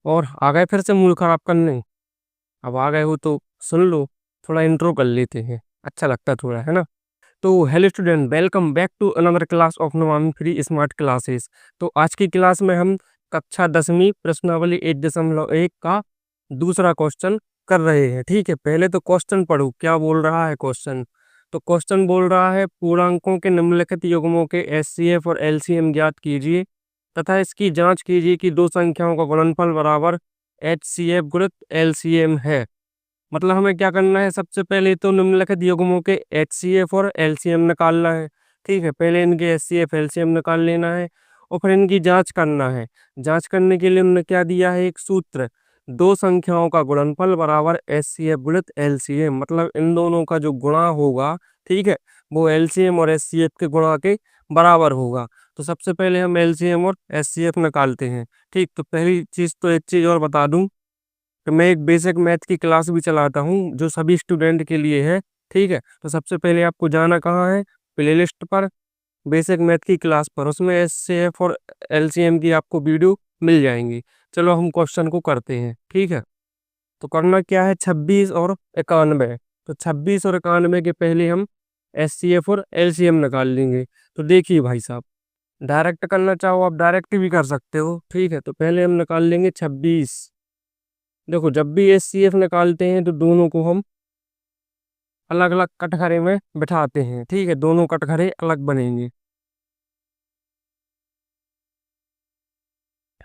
और आ गए फिर से मूड खराब करने? अब आ गए हो तो सुन लो, थोड़ा इंट्रो कर लेते हैं, अच्छा लगता है थोड़ा, है ना? तो hello student, welcome back to another class of नवामी फ्री स्मार्ट क्लासेस। तो आज की क्लास में हम कक्षा 10वीं प्रश्नावली 1.1 का दूसरा क्वेश्चन कर रहे हैं। ठीक है, पहले तो क्वेश्चन पढ़ो, क्या बोल रहा है क्वेश्चन। तो क्वेश्चन बोल रहा है, पूर्णांकों के निम्नलिखित युग्मों के एचसीएफ और एलसीएम ज्ञात कीजिए तथा इसकी जांच कीजिए कि दो संख्याओं का गुणनफल बराबर एचसीएफ गुणित एलसीएम है। मतलब हमें क्या करना है, सबसे पहले तो निम्नलिखित युग्मों के एचसीएफ और एलसीएम निकालना है। ठीक है, पहले इनके एचसीएफ एलसीएम निकाल लेना है और फिर इनकी जांच करना है। जांच करने के लिए उन्होंने क्या दिया है, एक सूत्र, दो संख्याओं का गुणनफल बराबर एचसीएफ गुणित एलसीएम। मतलब इन दोनों का जो गुणा होगा, ठीक है, वो एलसीएम और एचसीएफ के गुणा के बराबर होगा। तो सबसे पहले हम एलसीएम और एचसीएफ निकालते हैं। ठीक, तो पहली चीज तो एक चीज और बता दूं कि मैं एक बेसिक मैथ की क्लास भी चलाता हूँ जो सभी स्टूडेंट के लिए है। ठीक है, तो सबसे पहले आपको जाना कहाँ है, प्लेलिस्ट पर, बेसिक मैथ की क्लास पर, उसमें एचसीएफ और एलसीएम की आपको वीडियो मिल जाएंगी। चलो हम क्वेश्चन को करते हैं। ठीक है, तो करना क्या है, 26 और 91। तो 26 और 91 के पहले हम एचसीएफ और एलसीएम निकाल लेंगे। तो देखिए भाई साहब, डायरेक्ट करना चाहो आप डायरेक्ट भी कर सकते हो। ठीक है, तो पहले हम निकाल लेंगे 26। देखो, जब भी एचसीएफ निकालते हैं तो दोनों को हम अलग अलग कटघरे में बिठाते हैं। ठीक है, दोनों कटघरे अलग बनेंगे।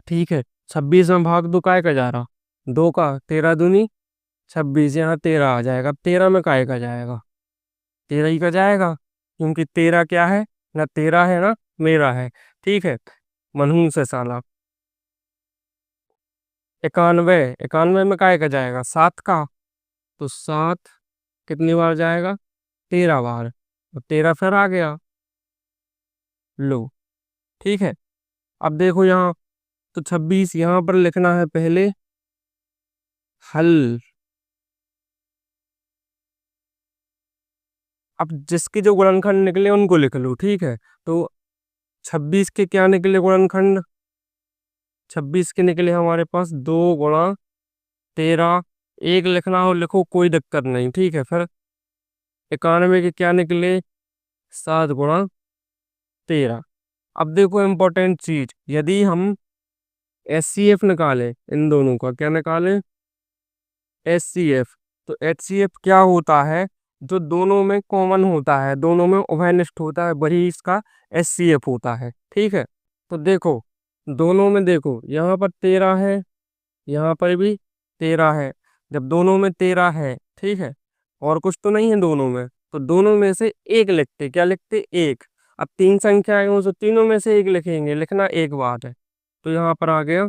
ठीक है, 26 में भाग दो, काय का जा रहा, दो का, 13 दूनी 26, यहाँ 13 आ जाएगा। अब 13 में काय का जाएगा, 13 ही का जाएगा, क्योंकि 13 क्या है ना, 13 है ना मेरा है। ठीक है, मनहूस है साला। 91, 91 में काय का जाएगा, 7 का, तो 7 कितनी बार जाएगा, 13 बार, तो 13 फिर आ गया। लो, ठीक है, अब देखो यहाँ, तो 26 यहाँ पर लिखना है पहले हल। अब जिसके जो गुणनखंड निकले उनको लिख लो। ठीक है, तो 26 के क्या निकले गुणनखंड, 26 के निकले हमारे पास 2 गुणा 13। एक लिखना हो लिखो, कोई दिक्कत नहीं। ठीक है, फिर 91 के क्या निकले, 7 गुणा 13। अब देखो इम्पोर्टेंट चीज, यदि हम एचसीएफ निकालें, इन दोनों का क्या निकालें, एचसीएफ, तो एचसीएफ क्या होता है, जो दोनों में कॉमन होता है, दोनों में उभयनिष्ठ होता है, वही इसका एचसीएफ होता है। ठीक है, तो देखो, दोनों में देखो, यहाँ पर 13 है, यहाँ पर भी 13 है। जब दोनों में 13 है, ठीक है, और कुछ तो नहीं है दोनों में, तो दोनों में से एक लिखते, क्या लिखते, एक। अब तीन संख्याएं हो तो तीनों में से एक लिखेंगे, लिखना एक बात है। तो यहाँ पर आ गया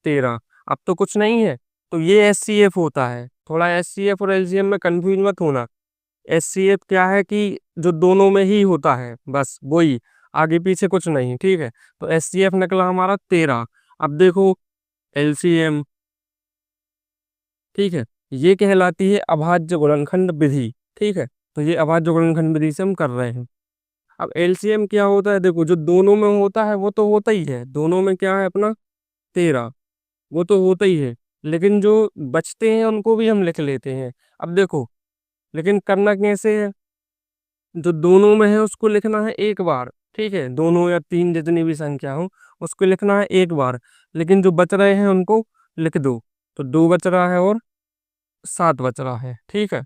13। अब तो कुछ नहीं है, तो ये एचसीएफ होता है। थोड़ा एचसीएफ और एलसीएम में कंफ्यूज मत होना। एचसीएफ क्या है कि जो दोनों में ही होता है, बस वही, आगे पीछे कुछ नहीं। ठीक है, तो एचसीएफ निकला हमारा 13। अब देखो एलसीएम, ठीक है, ये कहलाती है अभाज्य गुणनखंड विधि। ठीक है, तो ये अभाज्य गुणनखंड विधि से हम कर रहे हैं। अब एलसीएम क्या होता है, देखो, जो दोनों में होता है वो तो होता ही है, दोनों में क्या है अपना 13, वो तो होता ही है, लेकिन जो बचते हैं उनको भी हम लिख लेते हैं। अब देखो, लेकिन करना कैसे है, जो दोनों में है उसको लिखना है एक बार। ठीक है, दोनों या तीन जितनी भी संख्या हो उसको लिखना है एक बार, लेकिन जो बच रहे हैं उनको लिख दो। तो 2 बच रहा है और 7 बच रहा है। ठीक है,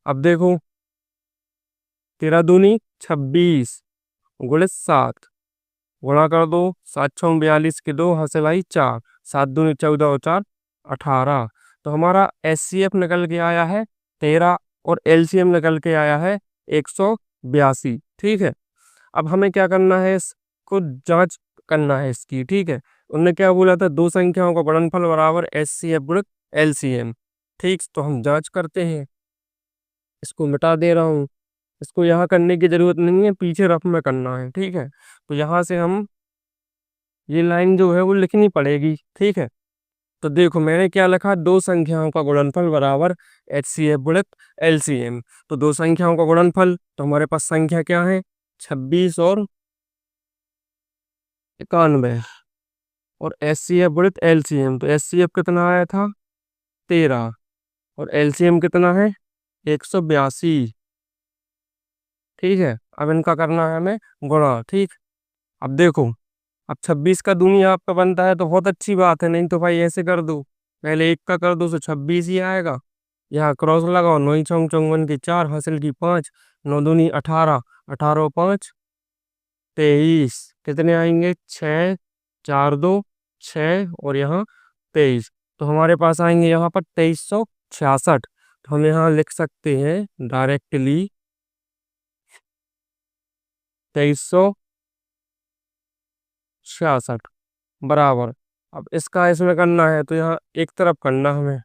अब देखो, 13 दूनी 26 गुणित 7, गुणा कर दो, 7 6 42 के दो, हंसलाई 4, 7 दूनी 14 और 4 18। तो हमारा एचसीएफ निकल के आया है 13 और एलसीएम निकल के आया है 182। ठीक है, अब हमें क्या करना है, इसको जांच करना है इसकी। ठीक है, उनने क्या बोला था, दो संख्याओं का गुणनफल बराबर एचसीएफ गुणित एलसीएम। ठीक, तो हम जांच करते हैं, इसको मिटा दे रहा हूँ, इसको यहाँ करने की जरूरत नहीं है, पीछे रफ में करना है। ठीक है, तो यहाँ से हम ये लाइन जो है वो लिखनी पड़ेगी। ठीक है, तो देखो मैंने क्या लिखा, दो संख्याओं का गुणनफल बराबर एचसीएफ गुणित एलसीएम। तो दो संख्याओं का गुणनफल, तो हमारे पास संख्या क्या है, 26 और 91। और HCF विद LCM, तो HCF कितना आया था 13 और LCM कितना है 182। ठीक है, अब इनका करना है हमें गुणा। ठीक, अब देखो, अब 26 का दूनी आपका बनता है तो बहुत अच्छी बात है, नहीं तो भाई ऐसे कर दो, पहले एक का कर दो तो 26 ही आएगा। यहाँ क्रॉस लगाओ, 9 चौंग चौवन की 4, हासिल की 5, 9 दूनी 18, 18 5 23, कितने आएंगे 6, 4 2 6 और यहाँ 23, तो हमारे पास आएंगे यहाँ पर 2366। तो हम यहाँ लिख सकते हैं डायरेक्टली 2366 बराबर। अब इसका इसमें करना है तो यहाँ एक तरफ करना हमें,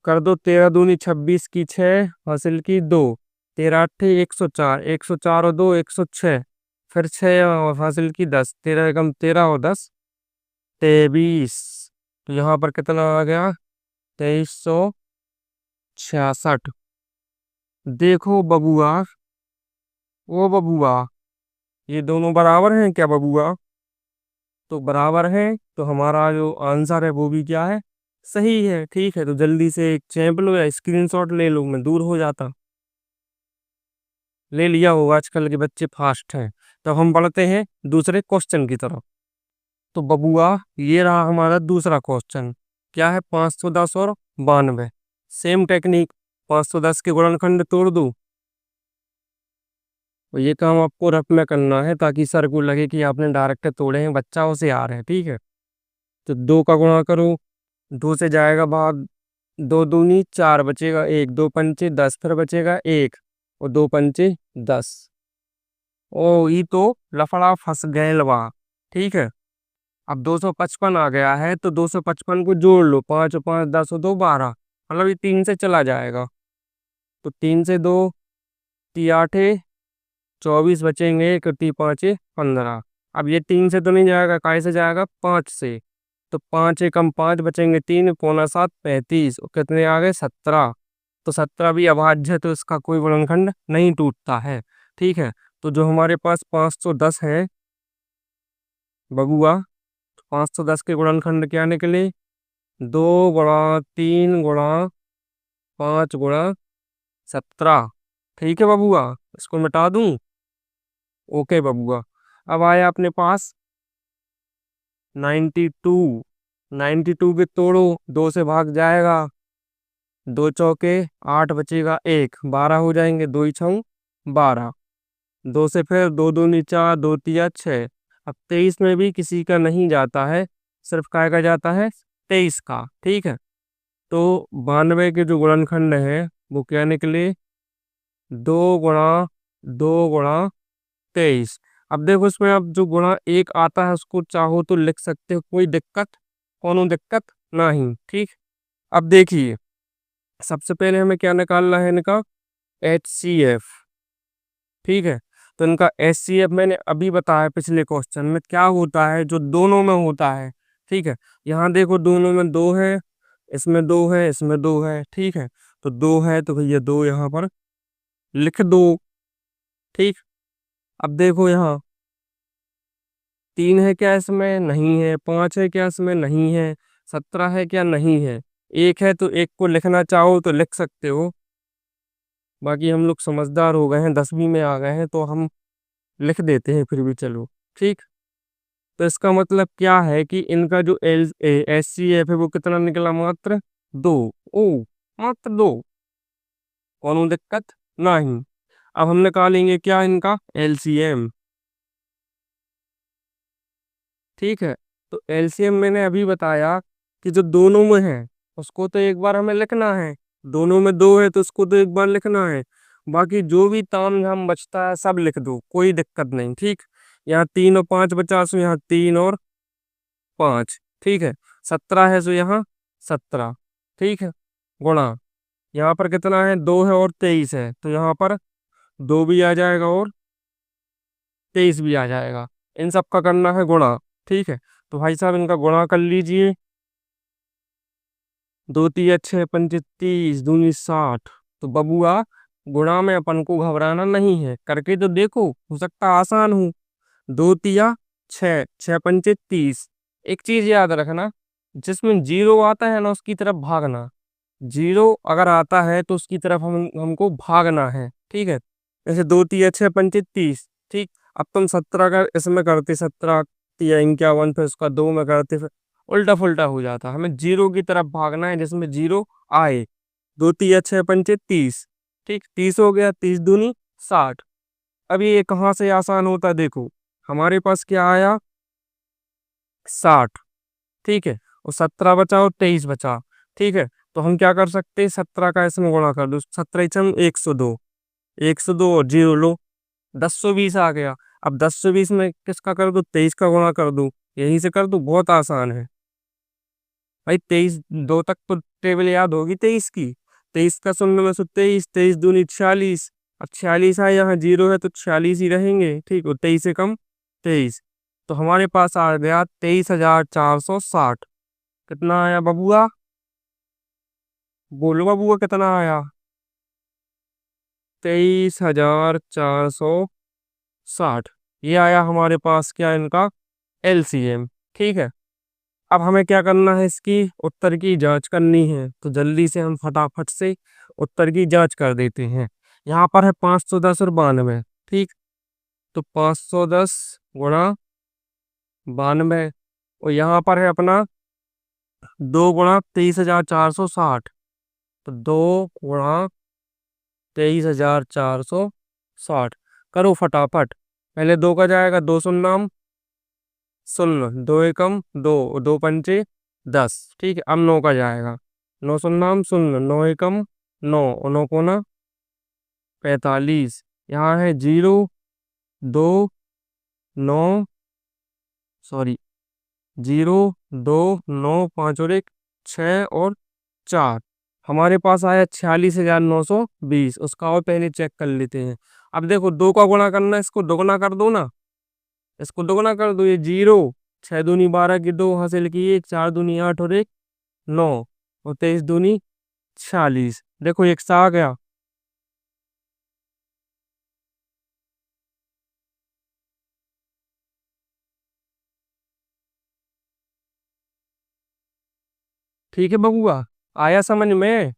कर दो 13 दूनी 26 की 6, हासिल की 2, 13 अट्ठे 104, 104 और 2 106, फिर 6 और हासिल की 10, 13 एकम 13 और 10 23। तो यहाँ पर कितना आ गया 2366। देखो बबुआ, ओ बबुआ, ये दोनों बराबर हैं क्या बबुआ? तो बराबर है, तो हमारा जो आंसर है वो भी क्या है, सही है। ठीक है, तो जल्दी से एक चैंप लो या स्क्रीनशॉट ले लो, मैं दूर हो जाता। ले लिया होगा, आजकल के बच्चे फास्ट हैं। तब हम बढ़ते हैं दूसरे क्वेश्चन की तरफ। तो बबुआ, ये रहा हमारा दूसरा क्वेश्चन। क्या है 510 और 92। सेम टेक्निक, 510 के गुणनखंड तोड़ दो। और ये काम आपको रफ में करना है ताकि सर को लगे कि आपने डायरेक्ट तोड़े हैं, बच्चा उसे आ रहे हैं। ठीक है, तो 2 का गुणा करो, 2 से जाएगा बाहर, 2 दूनी 4 बचेगा 1, 2 पंचे 10, फिर बचेगा 1 और 2 पंचे 10। ओ ये तो लफड़ा फंस गए लवा। ठीक है, अब 255 आ गया है तो 255 को जोड़ लो, 5 और 5 10 और 2 12, मतलब ये 3 से चला जाएगा। तो 3 से 2 ती 8 24 बचेंगे, 1 ती 5 15। अब ये 3 से तो नहीं जाएगा, काय से जाएगा 5 से, तो 5 एकम 5 बचेंगे 3 पौना 7 35 और कितने आ गए 17। तो 17 भी अभाज्य है, तो इसका कोई गुणनखंड नहीं टूटता है। ठीक है, तो जो हमारे पास 510 है बबुआ, 510 के गुणनखंड क्या निकले, 2 × 3 × 5 × 17। ठीक है बबुआ, इसको मिटा दूं। ओके बबुआ, अब आया अपने पास 92। 92 के तोड़ो, 2 से भाग जाएगा, 2 चौके 8 बचेगा 1, 12 हो जाएंगे, 2 छंग 12, 2 से फिर 2 दूनी 4, 2 तिया 6। अब 23 में भी किसी का नहीं जाता है, सिर्फ काय का जाता है 23 का। ठीक है, तो 92 के जो गुणनखंड है वो क्या निकले, 2 × 2 × 23। अब देखो इसमें अब जो गुणा एक आता है उसको चाहो तो लिख सकते हो, कोई दिक्कत, कोनो दिक्कत नहीं। ठीक, अब देखिए सबसे पहले हमें क्या निकालना है, इनका HCF। ठीक है, तो इनका HCF मैंने अभी बताया पिछले क्वेश्चन में क्या होता है, जो दोनों में होता है। ठीक है, यहाँ देखो दोनों में 2 है, इसमें 2 है, इसमें 2 है। ठीक है, तो 2 है तो भैया 2 यहाँ पर लिख दो। ठीक, अब देखो यहाँ 3 है क्या इसमें, नहीं है। 5 है क्या इसमें, नहीं है। 17 है क्या, नहीं है। 1 है तो 1 को लिखना चाहो तो लिख सकते हो, बाकी हम लोग समझदार हो गए हैं, 10वीं में आ गए हैं तो हम लिख देते हैं फिर भी, चलो। ठीक, तो इसका मतलब क्या है कि इनका जो HCF है वो कितना निकला, मात्र 2। ओ, मात्र 2, कोनो दिक्कत नहीं। अब हम निकालेंगे क्या, इनका LCM। ठीक है, तो LCM मैंने अभी बताया कि जो दोनों में है उसको तो एक बार हमें लिखना है, दोनों में 2 है तो उसको तो एक बार लिखना है, बाकी जो भी तामझाम बचता है सब लिख दो, कोई दिक्कत नहीं। ठीक, यहाँ 3 और 5 बचा, सो यहाँ 3 और 5। ठीक है, 17 है सो यहाँ 17। ठीक है, गुणा यहाँ पर कितना है, 2 है और 23 है, तो यहाँ पर 2 भी आ जाएगा और 23 भी आ जाएगा। इन सब का करना है गुणा। ठीक है, तो भाई साहब इनका गुणा कर लीजिए, 2 तिया 6 पंचे 30, दूनी 60। तो बबुआ, गुणा में अपन को घबराना नहीं है, करके तो देखो, हो सकता आसान हो। 2 तिया 6, 6 पंचे 30। एक चीज याद रखना, जिसमें जीरो आता है ना उसकी तरफ भागना। जीरो अगर आता है तो उसकी तरफ हमको भागना है, ठीक है। जैसे 2 तिया 6 पंचे 30, ठीक। अब तुम 17 का इसमें करते, 17 तिया 51, फिर उसका 2 में करते, फिर उल्टा फुल्टा हो जाता। हमें जीरो की तरफ भागना है जिसमें जीरो आए। 2 तिया 6 पंचे 30, ठीक। 30 हो गया, 30 दूनी 60। अब ये कहाँ से आसान होता है, देखो हमारे पास क्या आया, 60, ठीक है। और 17 बचा और 23 बचा, ठीक है। तो हम क्या कर सकते हैं, 17 का इसमें गुणा कर दो, 17 102, 102 और जीरो लो, 1020 आ गया। अब 1020 में किसका कर दो, 23 का गुणा कर दो, यहीं से कर दो, बहुत आसान है भाई। 23 2 तक तो टेबल याद होगी 23 की। 23 का शून्य में से 23, 23 दूनी 46। अब 46 है, यहाँ जीरो है तो 46 ही रहेंगे, ठीक। और 23 से कम 23। तो हमारे पास आ गया 23,460। कितना आया बबुआ, बोलो बबुआ कितना आया, 23,460। ये आया हमारे पास क्या, इनका एलसीएम, ठीक है। अब हमें क्या करना है, इसकी उत्तर की जांच करनी है, तो जल्दी से हम फटाफट से उत्तर की जांच कर देते हैं। यहाँ पर है 510 और 92, ठीक। तो 510 गुणा 92, और यहाँ पर है अपना 2 गुणा 23,460। तो 2 गुणा 23,460 करो फटाफट। पहले 2 का जाएगा, 2 शून्य शून्य, 2 एकम 2, 2 पंचे 10, ठीक है। अब 9 का जाएगा, 9 शून्य शून्य, 9 एकम 9, और 9 को 45। यहाँ है 0 2 9, सॉरी 0 2 9 5 और 1 6 और 4। हमारे पास आया 46,920। उसका और पहले चेक कर लेते हैं। अब देखो 2 का गुणा करना, इसको दोगुना कर दो ना, इसको दोगुना कर दो। ये जीरो, 6 दूनी 12 की 2 हासिल की 1, 4 दूनी 8 और 1 9, और 23 दूनी 46। देखो एक सा आ गया, ठीक है बबुआ, आया समझ में,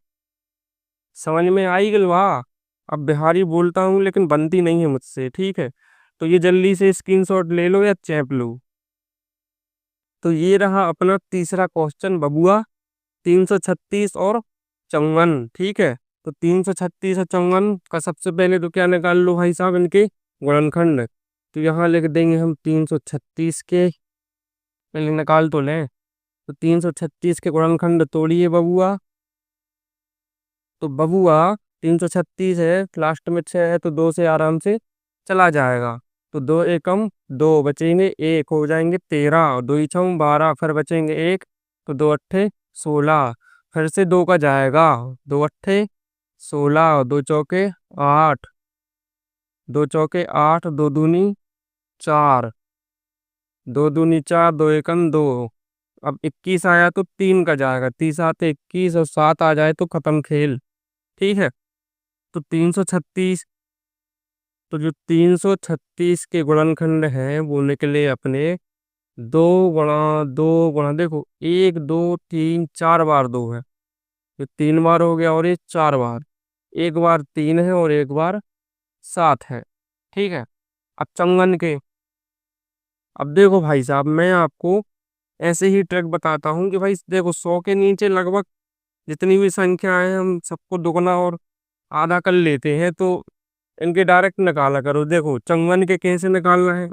समझ में आई गलवा। अब बिहारी बोलता हूँ लेकिन बनती नहीं है मुझसे, ठीक है। तो ये जल्दी से स्क्रीनशॉट ले लो या चैप लो। तो ये रहा अपना तीसरा क्वेश्चन बबुआ, 336 और 54, ठीक है। तो 336 और 54 का सबसे पहले तो क्या निकाल लो भाई साहब, इनके गुणनखंड। तो यहाँ लिख देंगे हम 336 के, पहले निकाल तो लें। तो 336 के गुणनखंड तोड़िए बबुआ। तो बबुआ 336 है, लास्ट में 6 है, तो 2 से आराम से चला जाएगा। तो 2 एकम 2 बचेंगे, 1 हो जाएंगे 13, और 2 छम 12, फिर बचेंगे 1, तो 2 अट्ठे 16। फिर से 2 का जाएगा, 2 अट्ठे 16, और 2 चौके 8, 2 चौके 8, 2 दूनी 4, 2 दूनी 4, 2 एकम 2। अब 21 आया तो 3 का जाएगा, 30 आते 21, और 7 आ जाए तो खत्म खेल, ठीक है। तो 336, तो जो 336 के गुणनखंड हैं वो निकले अपने 2 गुणा 2 गुणा, देखो 1 2 3 4 बार 2 है, तो 3 बार हो गया, और ये 4 बार, एक बार 3 है और एक बार 7 है, ठीक है। अब चंगन के, अब देखो भाई साहब, मैं आपको ऐसे ही ट्रिक बताता हूँ कि भाई देखो 100 के नीचे लगभग जितनी भी संख्या है हम सबको दुगना और आधा कर लेते हैं, तो इनके डायरेक्ट निकाला करो। देखो चंगन के कैसे निकालना है,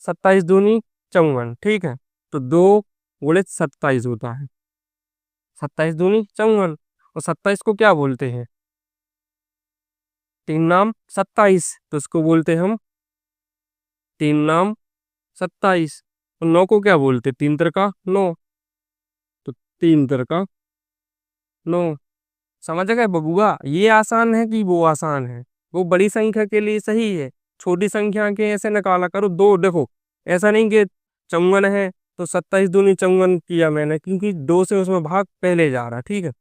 27 दूनी 54, ठीक है। तो 2 गुणित 27 होता है, 27 दूनी 54। और 27 को क्या बोलते हैं, 3 नाम 27, तो इसको बोलते हैं हम 3 नाम 27। और 9 को क्या बोलते हैं, 3 तिरका 9, तो 3 तिरका 9। समझ गए बबुआ, ये आसान है कि वो आसान है, वो बड़ी संख्या के लिए सही है, छोटी संख्या के ऐसे निकाला करो। दो देखो, ऐसा नहीं कि 54 है तो 27 दूनी 54 किया मैंने, क्योंकि 2 से उसमें भाग पहले जा रहा, ठीक है।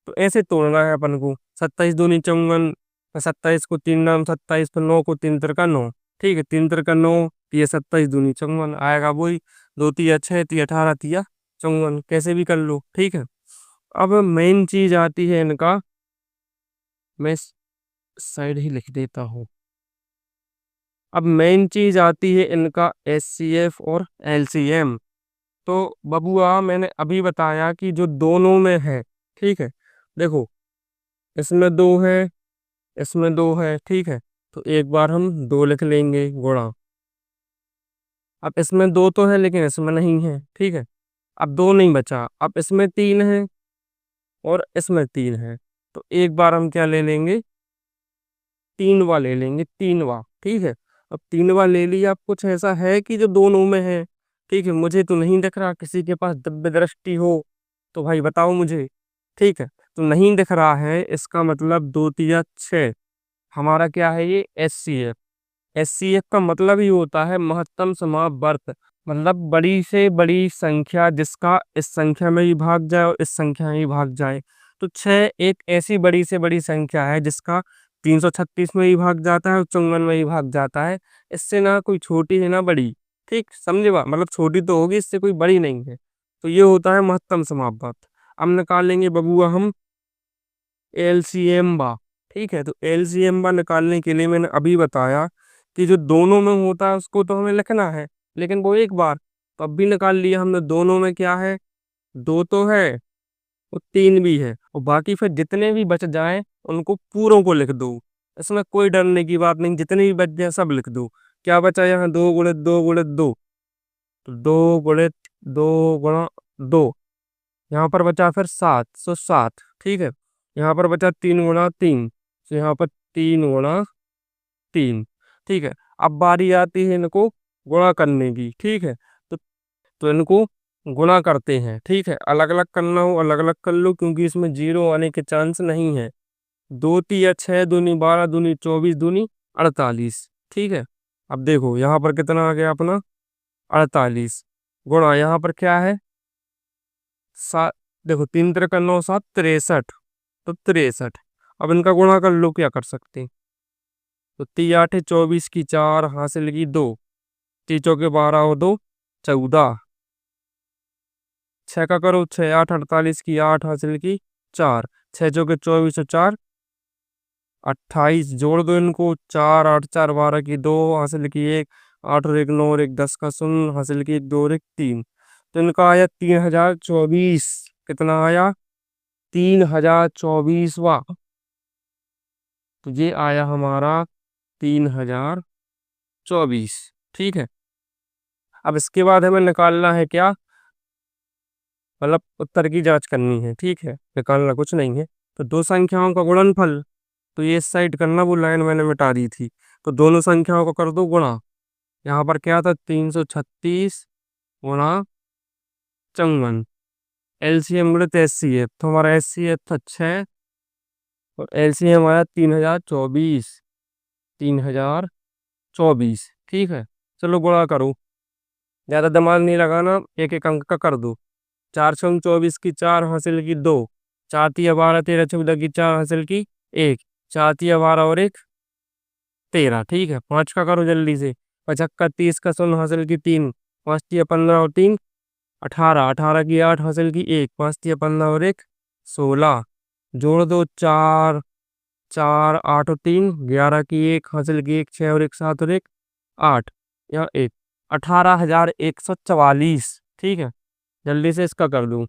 तो ऐसे तोड़ना है अपन को, 27 दूनी 54, 27 को 3 नाम 27, तो 9 को 3 तिरका 9, ठीक है। 3 तिरका 9, तिया 27 दूनी 54 आएगा वही। 2 तिया 6 तिया 18 तिया 54, कैसे भी कर लो, ठीक है। अब मेन चीज आती है इनका, मैं साइड ही लिख देता हूँ। अब मेन चीज आती है इनका एचसीएफ और एलसीएम। तो बबुआ मैंने अभी बताया कि जो दोनों में है, ठीक है। देखो, इसमें दो है, इसमें दो है, ठीक है। तो एक बार हम दो लिख लेंगे गुणा। अब इसमें दो तो है लेकिन इसमें नहीं है, ठीक है। अब दो नहीं बचा, अब इसमें तीन है और इसमें तीन है। तो एक बार हम क्या ले लेंगे, तीनवा ले लेंगे, तीनवा, ठीक है। अब तीनवा ले लिया। अब कुछ ऐसा है कि जो दोनों में है, ठीक है। मुझे तो नहीं दिख रहा, किसी के पास दिव्य दृष्टि हो तो भाई बताओ मुझे, ठीक है। तो नहीं दिख रहा है, इसका मतलब दो तिया 6, हमारा क्या है ये एचसीएफ। एचसीएफ का मतलब ही होता है महत्तम समावर्त, मतलब बड़ी से बड़ी संख्या जिसका इस संख्या में ही भाग जाए और इस संख्या में ही भाग जाए। तो 6 एक ऐसी बड़ी से बड़ी संख्या है जिसका 336 में ही भाग जाता है और 54 में ही भाग जाता है। इससे ना कोई छोटी है ना बड़ी, ठीक समझे बा, मतलब छोटी तो होगी, इससे कोई बड़ी नहीं है। तो ये होता है महत्तम समावर्त। अब निकालेंगे बबुआ हम एलसीएम बा, ठीक है। तो एलसीएम बा निकालने के लिए मैंने अभी बताया कि जो दोनों में होता है उसको तो हमें लिखना है, लेकिन वो एक बार। तो अब भी निकाल लिया हमने, दोनों में क्या है, दो तो है और तीन भी है, और बाकी फिर जितने भी बच जाएं उनको पूरों को लिख दो। इसमें कोई डरने की बात नहीं, जितने भी बच जाए सब लिख दो। क्या बचा यहाँ, दो गुणित दो गुणित दो, तो दो गुणित दो गुणा दो। यहाँ पर बचा फिर 7, सो 7, ठीक है। यहाँ पर बचा 3 गुणा 3, तो यहाँ पर 3 गुणा 3, ठीक है। अब बारी आती है इनको गुणा करने की, ठीक है। तो इनको गुणा करते हैं, ठीक है। अलग अलग करना हो अलग अलग कर लो, क्योंकि इसमें जीरो आने के चांस नहीं है। दो तिया 6 दूनी 12 दूनी 24 दूनी 48, ठीक है। अब देखो यहाँ पर कितना आ गया अपना 48, गुणा यहाँ पर क्या है 7। देखो 3 × 9 = 7, 63, तो 63। अब इनका गुणा कर लो, क्या कर सकते हैं। तो 3 × 8 = 24 की 4 हासिल की 2, 3 × 4 = 12 और 2 = 14। 6 का करो 6 8 48 की 8 हासिल की 4, 6 × 4 = 24 और 4 28। जोड़ दो इनको, 4 8 4 12 की 2 हासिल की 1, 8 और 1 9 और 1 10 का 0 हासिल की 2 और 1 3। तो इनका आया 3024। कितना आया, 3024वां। तो ये आया हमारा 3024, ठीक है। अब इसके बाद हमें निकालना है क्या, मतलब उत्तर की जांच करनी है, ठीक है। निकालना कुछ नहीं है। तो दो संख्याओं का गुणनफल, तो ये इस साइड करना, वो लाइन मैंने मिटा दी थी। तो दोनों संख्याओं को कर दो गुणा। यहाँ पर क्या था 336 गुणा 54, एलसीएम गुणित एचसीएफ। तो हमारा एचसीएफ था 6 और एलसीएम आया 3024, 3024, ठीक है। चलो गुणा करो, ज्यादा दिमाग नहीं लगाना, एक एक अंक का कर दो। 4 × 24 की 4 हासिल की 2, 4 तिया 12 13 14 की 4 हासिल की 1, 4 तिया 12 और 1 13, ठीक है। 5 का करो जल्दी से, 55 30 का 0 हासिल की 3, 5 तिया 15 और 3 18, 18 की 8 हासिल की 1, 5 तिया 15 और 1 16। जोड़ दो 4 4 8 और 3 11 की 1 हासिल की 1 6 और 1 7 और 1 8, या 1 18,144, ठीक है। जल्दी से इसका कर दूं,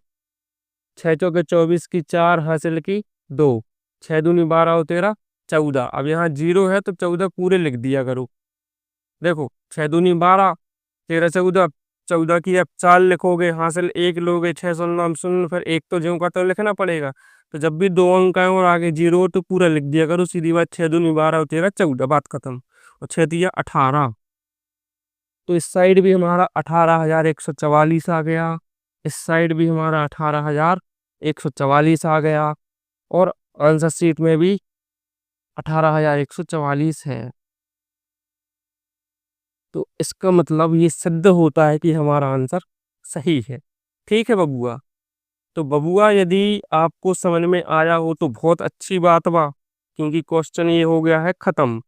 6 × 4 = 24 की 4 हासिल की 2, 6 दूनी 12 और 13 14। अब यहाँ जीरो है तो 14 पूरे लिख दिया करो। देखो 6 दूनी 12, 13 14, 14 की अब 4 लिखोगे, हासिल 1 लोगे, 6 शून्य शून्य, फिर एक तो ज्यों का तो लिखना पड़ेगा। तो जब भी दो अंक आए और आगे जीरो हो तो पूरा लिख दिया करो, सीधी बात। 6 दूनी 12 और 13 14, बात खत्म। और 6 दिया 18। तो इस साइड भी हमारा 18,144 आ गया, इस साइड भी हमारा 18,144 आ गया, और आंसर शीट में भी 18,144 है। तो इसका मतलब ये सिद्ध होता है कि हमारा आंसर सही है, ठीक है बबुआ। तो बबुआ यदि आपको समझ में आया हो तो बहुत अच्छी बात बा, क्योंकि क्वेश्चन ये हो गया है खत्म।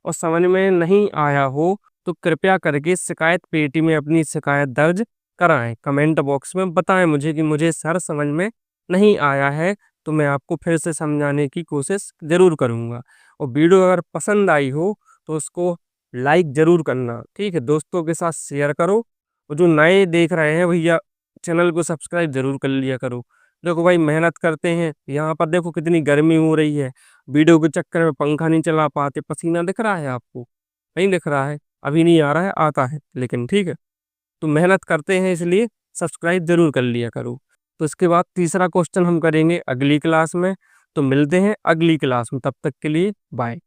और समझ में नहीं आया हो तो कृपया करके शिकायत पेटी में अपनी शिकायत दर्ज कराएँ। कमेंट बॉक्स में बताएँ मुझे कि मुझे सर समझ में नहीं आया है, तो मैं आपको फिर से समझाने की कोशिश ज़रूर करूँगा। और वीडियो अगर पसंद आई हो तो उसको लाइक ज़रूर करना, ठीक है? दोस्तों के साथ शेयर करो और जो नए देख रहे हैं भैया चैनल को सब्सक्राइब ज़रूर कर लिया करो। देखो भाई मेहनत करते हैं, यहाँ पर देखो कितनी गर्मी हो रही है, वीडियो के चक्कर में पंखा नहीं चला पाते, पसीना दिख रहा है आपको? नहीं दिख रहा है, अभी नहीं आ रहा है, आता है लेकिन ठीक है? तो मेहनत करते हैं इसलिए सब्सक्राइब ज़रूर कर लिया करो। तो इसके बाद तीसरा क्वेश्चन हम करेंगे अगली क्लास में, तो मिलते हैं अगली क्लास में, तब तक के लिए बाय।